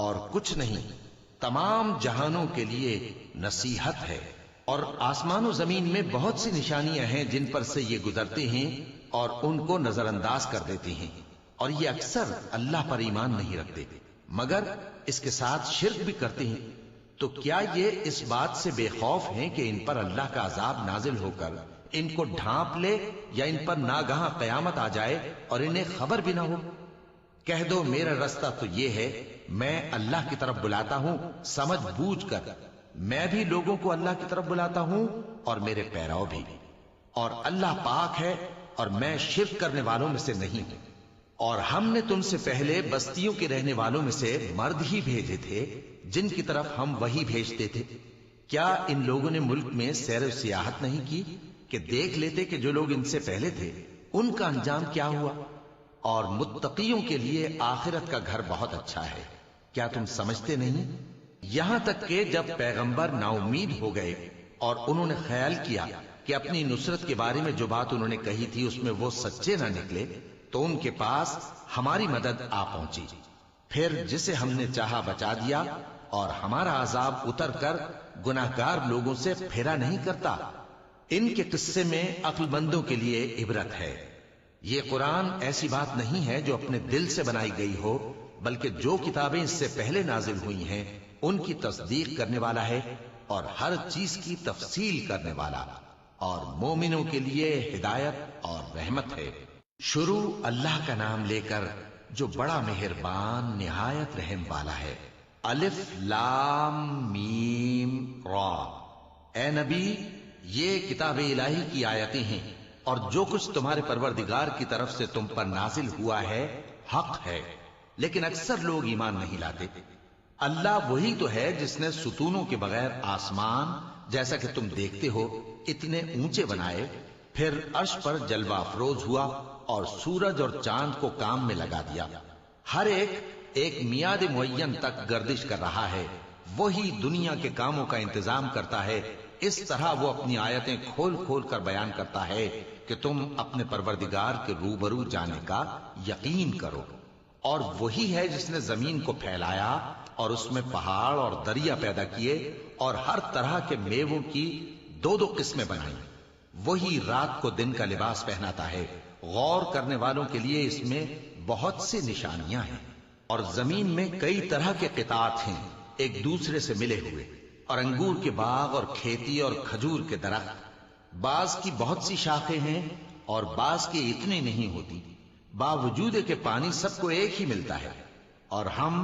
اور کچھ نہیں تمام جہانوں کے لیے نصیحت ہے، اور آسمان و زمین میں بہت سی نشانیاں ہیں جن پر سے یہ گزرتے ہیں اور ان کو نظر انداز کر دیتے ہیں، اور یہ اکثر اللہ پر ایمان نہیں رکھتے مگر اس کے ساتھ شرک بھی کرتے ہیں۔ تو کیا یہ اس بات سے بے خوف ہیں کہ ان پر اللہ کا عذاب نازل ہو کر ان کو ڈھانپ لے، یا ان پر ناگہاں قیامت آ جائے اور انہیں خبر بھی نہ ہو؟ کہہ دو میرا رستہ تو یہ ہے، میں اللہ کی طرف بلاتا ہوں سمجھ بوجھ کر، میں بھی لوگوں کو اللہ کی طرف بلاتا ہوں اور میرے پیرو بھی، اور اللہ پاک ہے اور میں شرک کرنے والوں میں سے نہیں ہوں۔ اور ہم نے تم سے پہلے بستیوں کے رہنے والوں میں سے مرد ہی بھیجے تھے جن کی طرف ہم وہی بھیجتے تھے۔ کیا ان لوگوں نے ملک میں سیر و سیاحت نہیں کی کہ دیکھ لیتے کہ جو لوگ ان سے پہلے تھے ان کا انجام کیا ہوا؟ اور متقیوں کے لیے آخرت کا گھر بہت اچھا ہے، کیا تم سمجھتے نہیں؟ یہاں تک کہ جب پیغمبر نا امید ہو گئے اور انہوں نے خیال کیا کہ اپنی نصرت کے بارے میں جو بات انہوں نے کہی تھی اس میں وہ سچے نہ نکلے، تو ان کے پاس ہماری مدد آ پہنچی، پھر جسے ہم نے چاہا بچا دیا، اور ہمارا عذاب اتر کر گناہگار لوگوں سے پھیرا نہیں کرتا۔ ان کے قصے میں عقل مندوں کے لیے عبرت ہے۔ یہ قرآن ایسی بات نہیں ہے جو اپنے دل سے بنائی گئی ہو، بلکہ جو کتابیں اس سے پہلے نازل ہوئی ہیں ان کی تصدیق کرنے والا ہے اور ہر چیز کی تفصیل کرنے والا، اور مومنوں کے لیے ہدایت اور رحمت ہے۔ شروع اللہ کا نام لے کر جو بڑا مہربان نہایت رحم والا ہے۔ الف لام میم را۔ اے نبی یہ کتاب الہی کی آیتیں ہیں اور جو کچھ تمہارے پروردگار کی طرف سے تم پر نازل ہوا ہے حق ہے، لیکن اکثر لوگ ایمان نہیں لاتے۔ اللہ وہی تو ہے جس نے ستونوں کے بغیر آسمان جیسا کہ تم دیکھتے ہو اتنے اونچے بنائے، پھر عرش پر جلوہ افروز ہوا اور سورج اور چاند کو کام میں لگا دیا۔ ہر ایک میعاد معین تک گردش کر رہا ہے۔ وہی دنیا کے کاموں کا انتظام کرتا ہے۔ اس طرح وہ اپنی آیتیں کھول کھول کر بیان کرتا ہے کہ تم اپنے پروردگار کے روبرو جانے کا یقین کرو۔ اور وہی ہے جس نے زمین کو پھیلایا اور اس میں پہاڑ اور دریا پیدا کیے اور ہر طرح کے میووں کی دو دو قسمیں بنائیں۔ وہی رات کو دن کا لباس پہناتا ہے۔ غور کرنے والوں کے لیے اس میں بہت سی نشانیاں ہیں۔ اور زمین میں کئی طرح کے قطعات ہیں ایک دوسرے سے ملے ہوئے، اور انگور کے باغ اور کھیتی اور کھجور کے درخت، بعض کی بہت سی شاخیں ہیں اور بعض کی اتنی نہیں ہوتی، باوجود کہ پانی سب کو ایک ہی ملتا ہے۔ اور ہم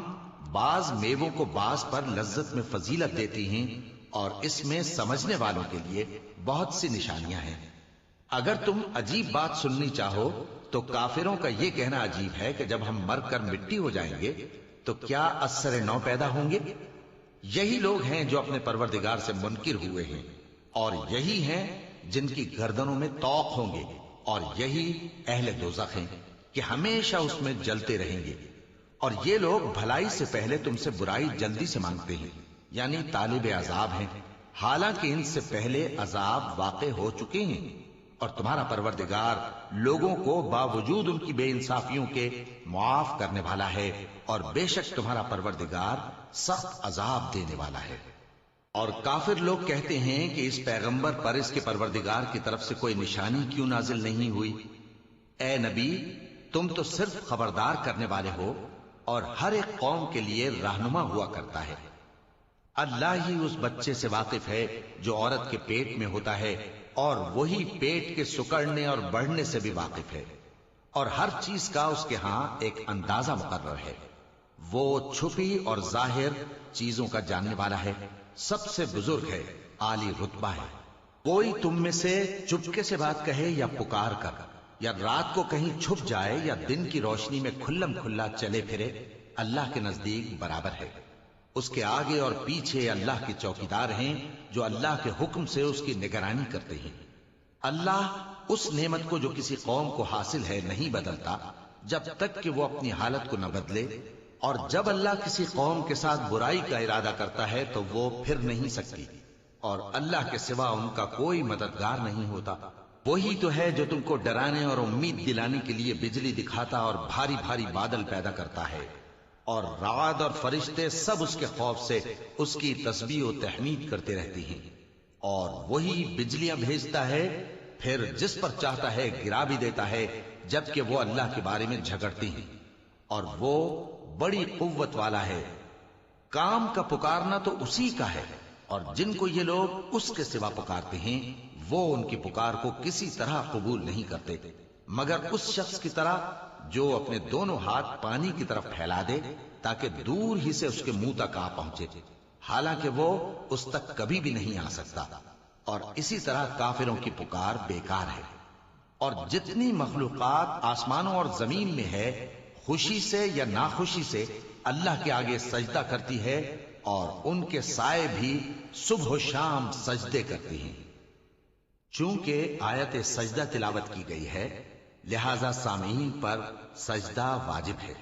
بعض میووں کو بعض پر لذت میں فضیلت دیتی ہیں، اور اس میں سمجھنے والوں کے لیے بہت سی نشانیاں ہیں۔ اگر تم عجیب بات سننی چاہو تو کافروں کا یہ کہنا عجیب ہے کہ جب ہم مر کر مٹی ہو جائیں گے تو کیا از سر نو پیدا ہوں گے؟ یہی لوگ ہیں جو اپنے پروردگار سے منکر ہوئے ہیں، اور یہی ہیں جن کی گردنوں میں طوق ہوں گے، اور یہی اہل دوزخ ہیں کہ ہمیشہ اس میں جلتے رہیں گے۔ اور یہ لوگ بھلائی سے پہلے تم سے برائی جلدی سے مانگتے ہیں، یعنی طالب عذاب ہیں، حالانکہ ان سے پہلے عذاب واقع ہو چکے ہیں۔ اور تمہارا پروردگار لوگوں کو باوجود ان کی بے انصافیوں کے معاف کرنے والا ہے، اور بے شک تمہارا پروردگار سخت عذاب دینے والا ہے۔ اور کافر لوگ کہتے ہیں کہ اس پیغمبر پر اس کے پروردگار کی طرف سے کوئی نشانی کیوں نازل نہیں ہوئی؟ اے نبی، تم تو صرف خبردار کرنے والے ہو، اور ہر ایک قوم کے لیے رہنما ہوا کرتا ہے۔ اللہ ہی اس بچے سے واقف ہے جو عورت کے پیٹ میں ہوتا ہے، اور وہی پیٹ کے سکڑنے اور بڑھنے سے بھی واقف ہے، اور ہر چیز کا اس کے ہاں ایک اندازہ مقرر ہے۔ وہ چھپی اور ظاہر چیزوں کا جاننے والا ہے، سب سے بزرگ ہے، عالی رتبہ ہے۔ کوئی تم میں سے چپکے سے بات کہے یا پکار کر، یا رات کو کہیں چھپ جائے یا دن کی روشنی میں کھلم کھلا چلے پھرے، اللہ کے نزدیک برابر ہے۔ اس کے آگے اور پیچھے اللہ کے چوکیدار ہیں جو اللہ کے حکم سے اس کی نگرانی کرتے ہیں۔ اللہ اس نعمت کو جو کسی قوم کو حاصل ہے نہیں بدلتا جب تک کہ وہ اپنی حالت کو نہ بدلے، اور جب اللہ کسی قوم کے ساتھ برائی کا ارادہ کرتا ہے تو وہ پھر نہیں سکتی، اور اللہ کے سوا ان کا کوئی مددگار نہیں ہوتا۔ وہی تو ہے جو تم کو ڈرانے اور امید دلانے کے لیے بجلی دکھاتا اور بھاری بھاری بادل پیدا کرتا ہے، اور رعد اور فرشتے سب اس کے خوف سے اس کی تسبیح و تحمید کرتے رہتے ہیں۔ اور وہی بجلیاں بھیجتا ہے، پھر جس پر چاہتا ہے گرا بھی دیتا ہے، جبکہ وہ اللہ کے بارے میں جھگڑتے ہیں، اور وہ بڑی قوت والا ہے۔ کام کا پکارنا تو اسی کا ہے، اور جن کو یہ لوگ اس کے سوا پکارتے ہیں وہ ان کی پکار کو کسی طرح قبول نہیں کرتے، مگر اس شخص کی طرح جو اپنے دونوں ہاتھ پانی کی طرف پھیلا دے تاکہ دور ہی سے اس کے منہ تک آ پہنچے، حالانکہ وہ اس تک کبھی بھی نہیں آ سکتا۔ اور اسی طرح کافروں کی پکار بیکار ہے۔ اور جتنی مخلوقات آسمانوں اور زمین میں ہے، خوشی سے یا ناخوشی سے اللہ کے آگے سجدہ کرتی ہے، اور ان کے سائے بھی صبح و شام سجدے کرتے ہیں۔ چونکہ آیت سجدہ تلاوت کی گئی ہے، لہذا سامعین پر سجدہ واجب ہے۔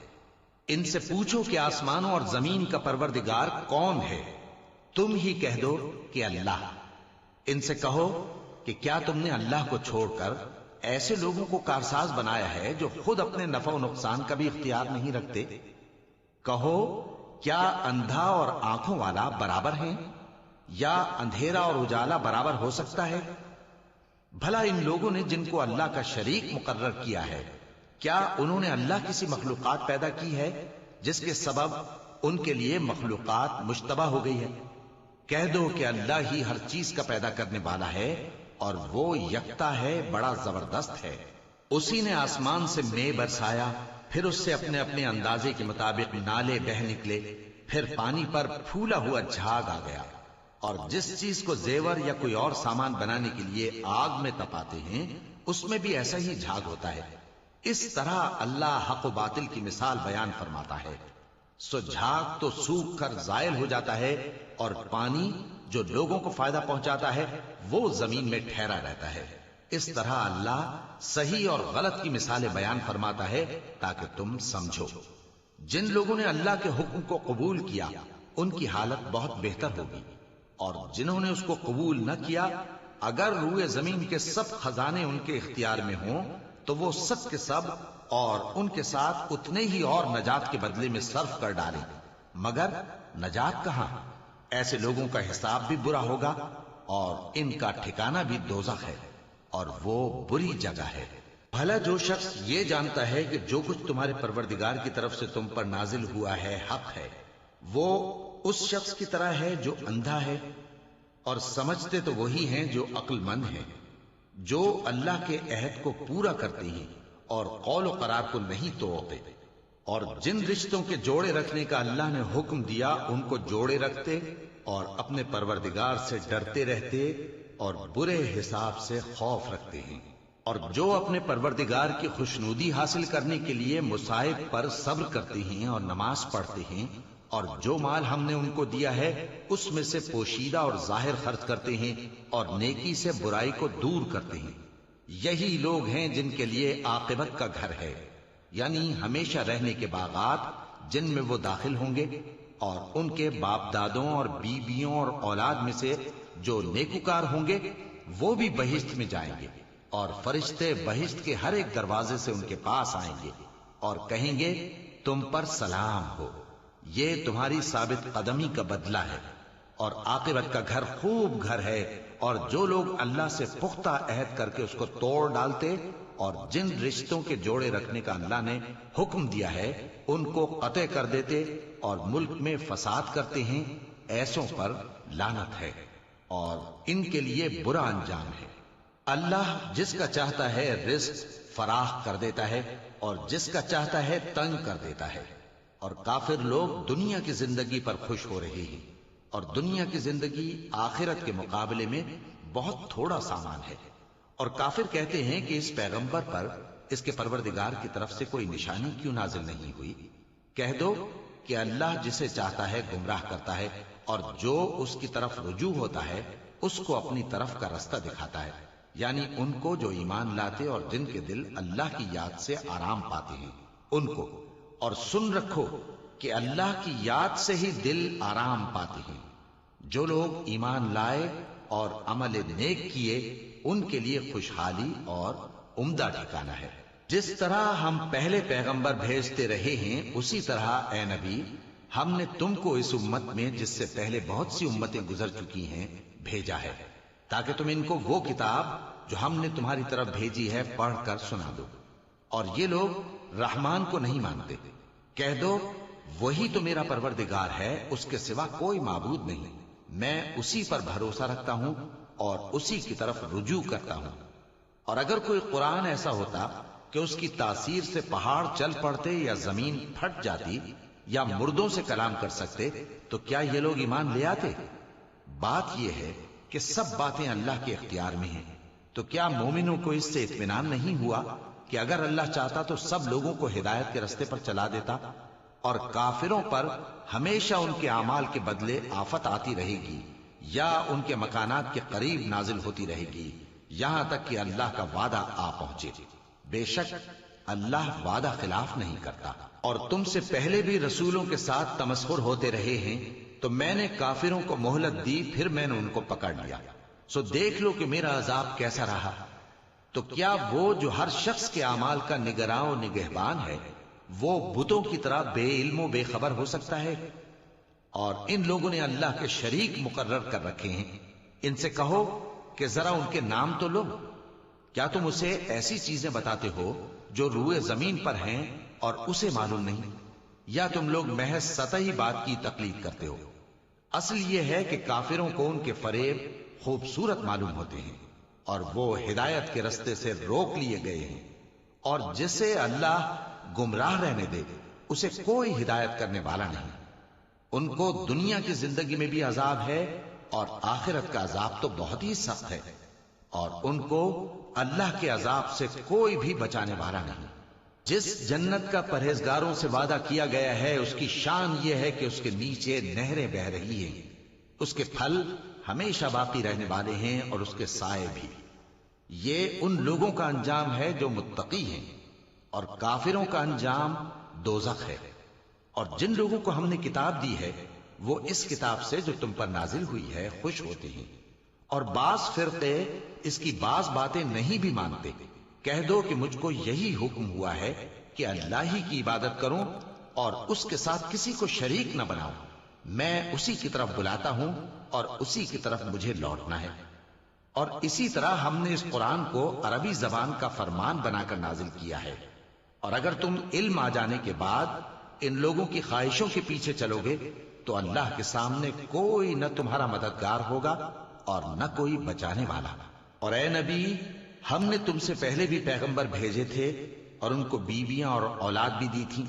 ان سے پوچھو کہ آسمانوں اور زمین کا پروردگار کون ہے؟ تم ہی کہہ دو کہ اللہ۔ ان سے کہو کہ کیا تم نے اللہ کو چھوڑ کر ایسے لوگوں کو کارساز بنایا ہے جو خود اپنے نفع و نقصان کا بھی اختیار نہیں رکھتے؟ کہو کیا اندھا اور آنکھوں والا برابر ہیں، یا اندھیرا اور اجالا برابر ہو سکتا ہے؟ بھلا ان لوگوں نے جن کو اللہ کا شریک مقرر کیا ہے، کیا انہوں نے اللہ کسی مخلوقات پیدا کی ہے جس کے سبب ان کے لیے مخلوقات مشتبہ ہو گئی ہے؟ کہہ دو کہ اللہ ہی ہر چیز کا پیدا کرنے والا ہے، اور وہ یکتا ہے، بڑا زبردست ہے۔ اسی نے آسمان سے مے برسایا، پھر اس سے اپنے اپنے اندازے کے مطابق نالے بہہ نکلے، پھر پانی پر پھولا ہوا جھاگ آ گیا، اور جس چیز کو زیور یا کوئی اور سامان بنانے کے لیے آگ میں تپاتے ہیں اس میں بھی ایسا ہی جھاگ ہوتا ہے۔ اس طرح اللہ حق و باطل کی مثال بیان فرماتا ہے۔ سو جھاگ تو سوکھ کر زائل ہو جاتا ہے، اور پانی جو لوگوں کو فائدہ پہنچاتا ہے وہ زمین میں ٹھہرا رہتا ہے۔ اس طرح اللہ صحیح اور غلط کی مثالیں بیان فرماتا ہے تاکہ تم سمجھو۔ جن لوگوں نے اللہ کے حکم کو قبول کیا ان کی حالت بہت بہتر ہوگی، اور جنہوں نے اس کو قبول نہ کیا اگر روئے زمین کے سب خزانے ان کے اختیار میں ہوں تو وہ سب کے سب اور ان کے ساتھ اتنے ہی اور نجات کے بدلے میں صرف کر ڈالیں، مگر نجات کہاں؟ ایسے لوگوں کا حساب بھی برا ہوگا اور ان کا ٹھکانہ بھی دوزخ ہے، اور وہ بری جگہ ہے۔ بھلا جو شخص یہ جانتا ہے کہ جو کچھ تمہارے پروردگار کی طرف سے تم پر نازل ہوا ہے حق ہے، وہ اس شخص کی طرح ہے جو اندھا ہے، اور سمجھتے تو وہی ہیں جو عقل مند ہیں، جو اللہ کے عہد کو پورا کرتے ہیں اور قول و قرار کو نہیں توڑتے، اور جن رشتوں کے جوڑے رکھنے کا اللہ نے حکم دیا ان کو جوڑے رکھتے اور اپنے پروردگار سے ڈرتے رہتے اور برے حساب سے خوف رکھتے ہیں، اور جو اپنے پروردگار کی خوشنودی حاصل کرنے کے لیے مصائب پر صبر کرتے ہیں اور نماز پڑھتے ہیں، اور جو مال ہم نے ان کو دیا ہے اس میں سے پوشیدہ اور ظاہر خرچ کرتے ہیں اور نیکی سے برائی کو دور کرتے ہیں، یہی لوگ ہیں جن کے لیے عاقبت کا گھر ہے، یعنی ہمیشہ رہنے کے باغات جن میں وہ داخل ہوں گے، اور ان کے باپ دادوں اور بیویوں اور اولاد میں سے جو نیکوکار ہوں گے وہ بھی بہشت میں جائیں گے، اور فرشتے بہشت کے ہر ایک دروازے سے ان کے پاس آئیں گے اور کہیں گے تم پر سلام ہو، یہ تمہاری ثابت قدمی کا بدلہ ہے، اور عاقبت کا گھر خوب گھر ہے۔ اور جو لوگ اللہ سے پختہ عہد کر کے اس کو توڑ ڈالتے اور جن رشتوں کے جوڑے رکھنے کا اللہ نے حکم دیا ہے ان کو قطع کر دیتے اور ملک میں فساد کرتے ہیں، ایسوں پر لعنت ہے اور ان کے لیے برا انجام ہے۔ اللہ جس کا چاہتا ہے رزق فراخ کر دیتا ہے اور جس کا چاہتا ہے تنگ کر دیتا ہے، اور کافر لوگ دنیا کی زندگی پر خوش ہو رہے ہیں، اور دنیا کی زندگی آخرت کے مقابلے میں بہت تھوڑا سامان ہے۔ اور کافر کہتے ہیں کہ اس پیغمبر پر اس کے پروردگار کی طرف سے کوئی نشانی کیوں نازل نہیں ہوئی؟ کہہ دو کہ اللہ جسے چاہتا ہے گمراہ کرتا ہے، اور جو اس کی طرف رجوع ہوتا ہے اس کو اپنی طرف کا رستہ دکھاتا ہے، یعنی ان کو جو ایمان لاتے اور جن کے دل اللہ کی یاد سے آرام پاتے ہیں ان کو۔ اور سن رکھو کہ اللہ کی یاد سے ہی دل آرام پاتے ہیں۔ جو لوگ ایمان لائے اور عمل نیک کیے ان کے لیے خوشحالی اور عمدہ ٹھکانہ ہے۔ جس طرح ہم پہلے پیغمبر بھیجتے رہے ہیں اسی طرح اے نبی ہم نے تم کو اس امت میں جس سے پہلے بہت سی امتیں گزر چکی ہیں بھیجا ہے، تاکہ تم ان کو وہ کتاب جو ہم نے تمہاری طرف بھیجی ہے پڑھ کر سنا دو۔ اور یہ لوگ رحمان کو نہیں مانتے، کہہ دو وہی تو میرا پروردگار ہے، اس کے سوا کوئی معبود نہیں، میں اسی پر بھروسہ رکھتا ہوں اور اسی کی طرف رجوع کرتا ہوں۔ اور اگر کوئی قرآن ایسا ہوتا کہ اس کی تاثیر سے پہاڑ چل پڑتے یا زمین پھٹ جاتی یا مردوں سے کلام کر سکتے تو کیا یہ لوگ ایمان لے آتے؟ بات یہ ہے کہ سب باتیں اللہ کے اختیار میں ہیں، تو کیا مومنوں کو اس سے اطمینان نہیں ہوا کہ اگر اللہ چاہتا تو سب لوگوں کو ہدایت کے رستے پر چلا دیتا؟ اور کافروں پر ہمیشہ ان کے اعمال کے بدلے آفت آتی رہے گی یا ان کے مکانات کے قریب نازل ہوتی رہے گی یہاں تک کہ اللہ کا وعدہ آ پہنچے۔ بے شک اللہ وعدہ خلاف نہیں کرتا۔ اور تم سے پہلے بھی رسولوں کے ساتھ تمسخر ہوتے رہے ہیں، تو میں نے کافروں کو مہلت دی، پھر میں نے ان کو پکڑ لیا، سو دیکھ لو کہ میرا عذاب کیسا رہا۔ تو کیا وہ جو ہر شخص کے اعمال کا نگراں و نگہبان ہے وہ بتوں کی طرح بے علم و بے خبر ہو سکتا ہے؟ اور ان لوگوں نے اللہ کے شریک مقرر کر رکھے ہیں، ان سے کہو کہ ذرا ان کے نام تو لو۔ کیا تم اسے ایسی چیزیں بتاتے ہو جو روئے زمین پر ہیں اور اسے معلوم نہیں، یا تم لوگ محض سطحی بات کی تقلید کرتے ہو؟ اصل یہ ہے کہ کافروں کو ان کے فریب خوبصورت معلوم ہوتے ہیں اور وہ ہدایت کے رستے سے روک لیے گئے ہیں، اور جسے اللہ گمراہ رہنے دے اسے کوئی ہدایت کرنے والا نہیں۔ ان کو دنیا کی زندگی میں بھی عذاب ہے اور آخرت کا عذاب تو بہت ہی سخت ہے، اور ان کو اللہ کے عذاب سے کوئی بھی بچانے والا نہیں۔ جس جنت کا پرہیزگاروں سے وعدہ کیا گیا ہے اس کی شان یہ ہے کہ اس کے نیچے نہریں بہہ رہی ہیں، اس کے پھل ہمیشہ باقی رہنے والے ہیں اور اس کے سائے بھی۔ یہ ان لوگوں کا انجام ہے جو متقی ہیں، اور کافروں کا انجام دوزخ ہے۔ اور جن لوگوں کو ہم نے کتاب دی ہے وہ اس کتاب سے جو تم پر نازل ہوئی ہے خوش ہوتے ہیں، اور بعض فرقے اس کی بعض باتیں نہیں بھی مانتے۔ کہہ دو کہ مجھ کو یہی حکم ہوا ہے کہ اللہ ہی کی عبادت کروں اور اس کے ساتھ کسی کو شریک نہ بناؤں۔ میں اسی کی طرف بلاتا ہوں اور اسی کی طرف مجھے لوٹنا ہے۔ اور اسی طرح ہم نے اس قرآن کو عربی زبان کا فرمان بنا کر نازل کیا ہے، اور اگر تم علم آ جانے کے بعد ان لوگوں کی خواہشوں کے پیچھے چلو گے تو اللہ کے سامنے کوئی نہ تمہارا مددگار ہوگا اور نہ کوئی بچانے والا۔ اور اے نبی، ہم نے تم سے پہلے بھی پیغمبر بھیجے تھے اور ان کو بیویاں اور اولاد بھی دی تھی،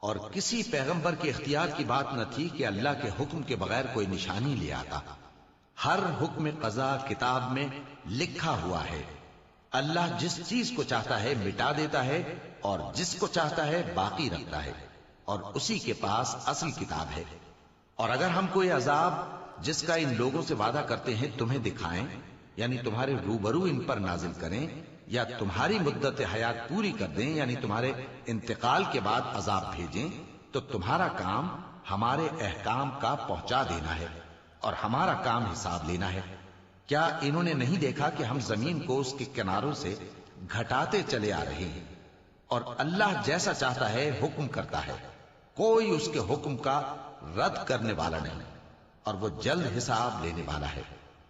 اور کسی پیغمبر کے اختیار کی بات نہ تھی کہ اللہ کے حکم کے بغیر کوئی نشانی لے آتا۔ ہر حکم قضا کتاب میں لکھا ہوا ہے۔ اللہ جس چیز کو چاہتا ہے مٹا دیتا ہے اور جس کو چاہتا ہے باقی رکھتا ہے، اور اسی کے پاس اصل کتاب ہے۔ اور اگر ہم کوئی عذاب جس کا ان لوگوں سے وعدہ کرتے ہیں تمہیں دکھائیں، یعنی تمہارے روبرو ان پر نازل کریں، یا تمہاری مدت حیات پوری کر دیں، یعنی تمہارے انتقال کے بعد عذاب بھیجیں، تو تمہارا کام ہمارے احکام کا پہنچا دینا ہے اور ہمارا کام حساب لینا ہے۔ کیا انہوں نے نہیں دیکھا کہ ہم زمین کو اس کے کناروں سے گھٹاتے چلے آ رہے ہیں؟ اور اللہ جیسا چاہتا ہے حکم کرتا ہے، کوئی اس کے حکم کا رد کرنے والا نہیں، اور وہ جلد حساب لینے والا ہے۔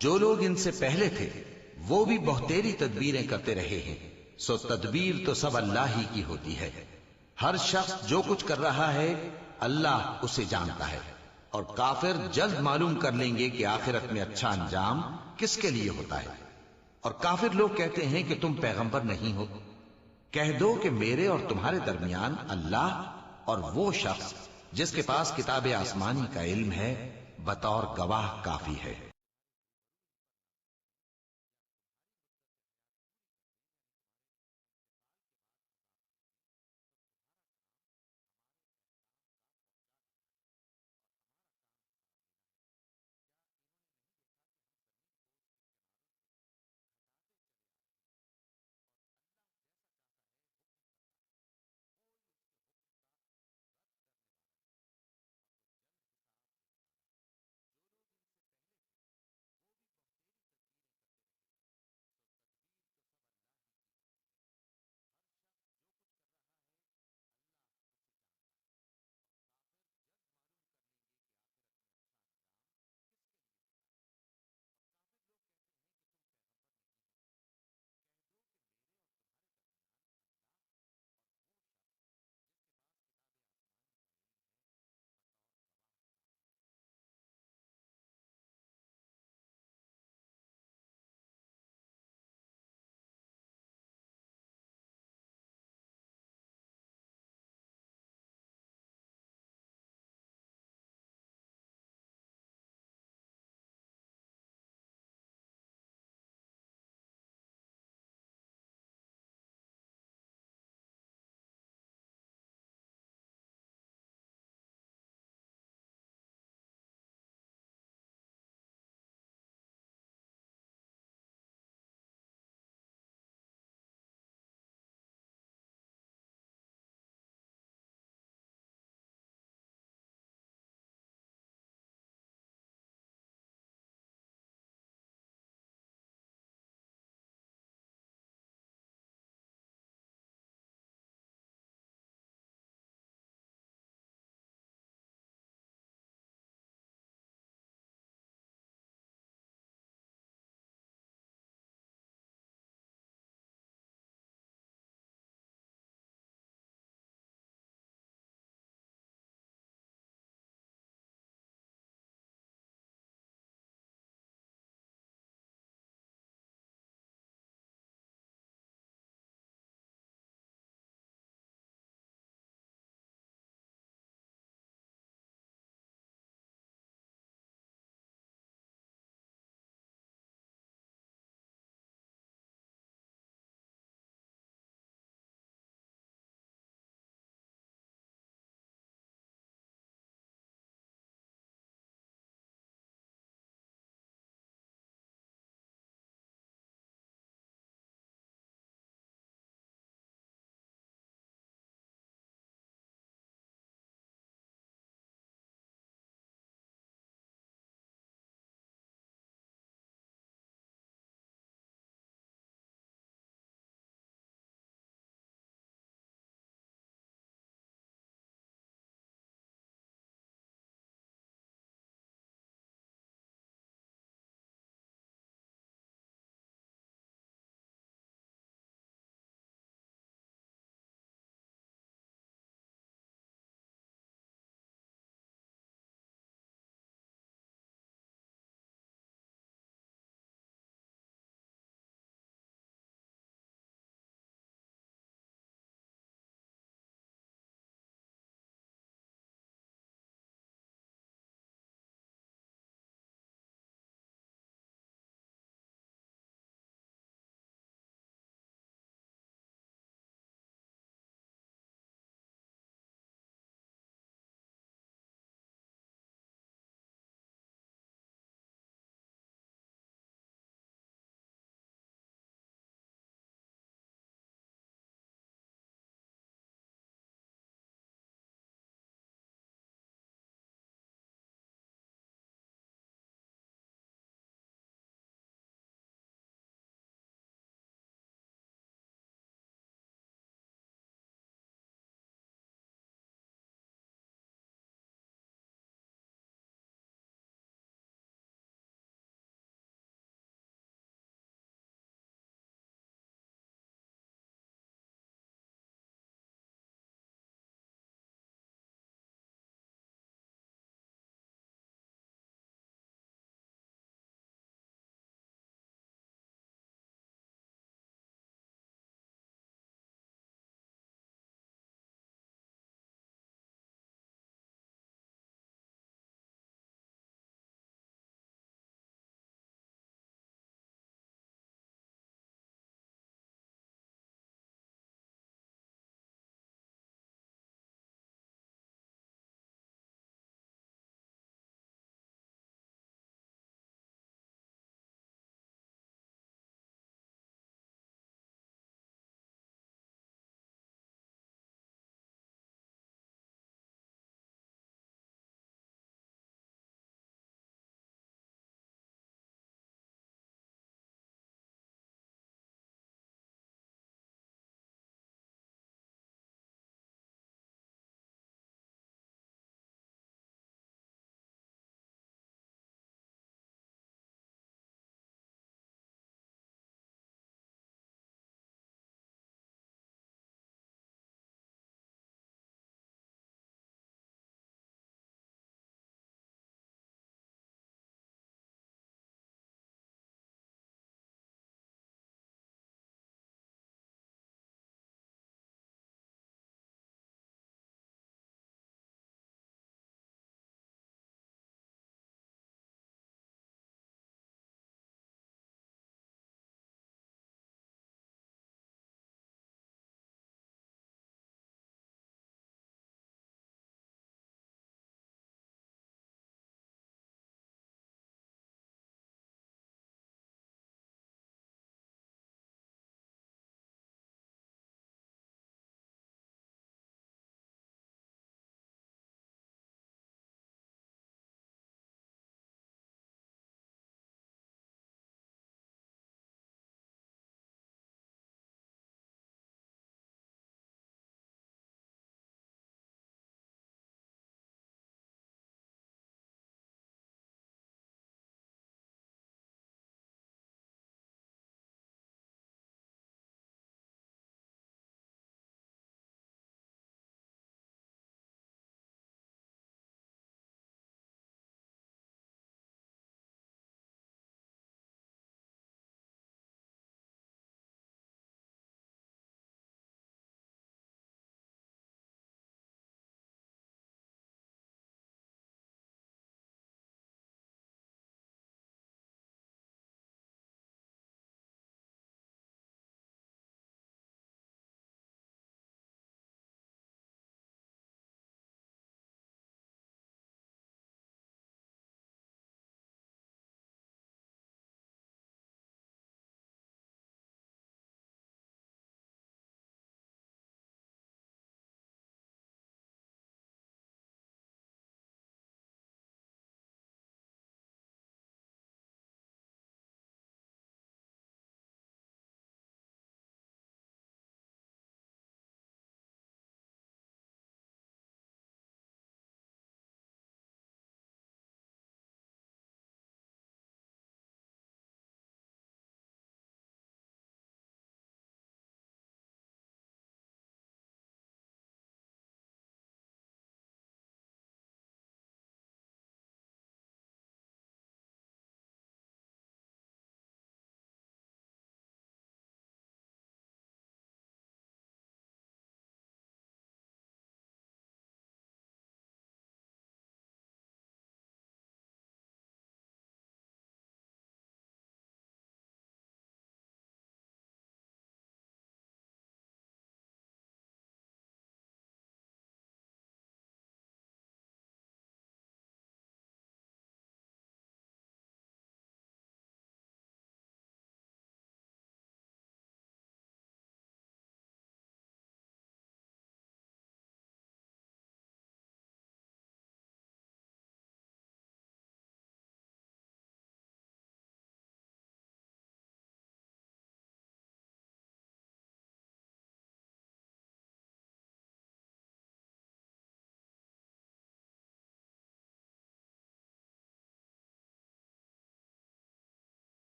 جو لوگ ان سے پہلے تھے وہ بھی بہتیری تدبیریں کرتے رہے ہیں، سو تدبیر تو سب اللہ ہی کی ہوتی ہے۔ ہر شخص جو کچھ کر رہا ہے اللہ اسے جانتا ہے، اور کافر جلد معلوم کر لیں گے کہ آخرت میں اچھا انجام کس کے لیے ہوتا ہے۔ اور کافر لوگ کہتے ہیں کہ تم پیغمبر نہیں ہو۔ کہہ دو کہ میرے اور تمہارے درمیان اللہ اور وہ شخص جس کے پاس کتاب آسمانی کا علم ہے بطور گواہ کافی ہے۔